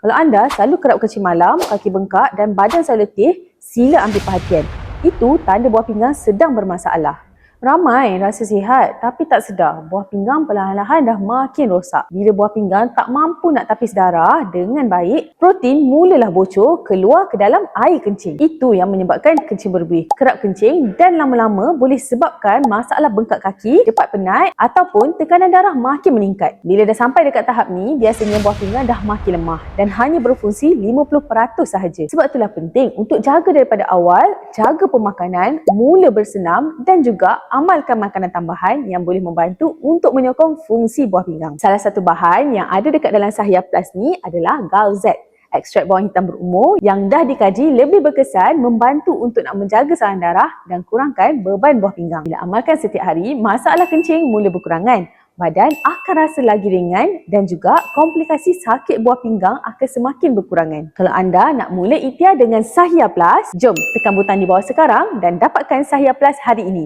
Kalau anda selalu kerap kencing malam, kaki bengkak dan badan selalu letih, sila ambil perhatian. Itu tanda buah pinggang sedang bermasalah. Ramai rasa sihat tapi tak sedar buah pinggang perlahan-lahan dah makin rosak. Bila buah pinggang tak mampu nak tapis darah dengan baik, protein mulalah bocor keluar ke dalam air kencing. Itu yang menyebabkan kencing berbuih, kerap kencing dan lama-lama boleh sebabkan masalah bengkak kaki, cepat penat ataupun tekanan darah makin meningkat. Bila dah sampai dekat tahap ni, biasanya buah pinggang dah makin lemah dan hanya berfungsi 50% sahaja. Sebab itulah penting untuk jaga daripada awal, jaga pemakanan, mula bersenam dan juga amalkan makanan tambahan yang boleh membantu untuk menyokong fungsi buah pinggang. Salah satu bahan yang ada dekat dalam Sahia Plus ni adalah Galzad, ekstrak bawang hitam berumur yang dah dikaji lebih berkesan membantu untuk nak menjaga saluran darah dan kurangkan beban buah pinggang. Bila amalkan setiap hari, masalah kencing mula berkurangan. Badan akan rasa lagi ringan dan juga komplikasi sakit buah pinggang akan semakin berkurangan. Kalau anda nak mula ikhtiar dengan Sahia Plus, jom tekan butang di bawah sekarang dan dapatkan Sahia Plus hari ini.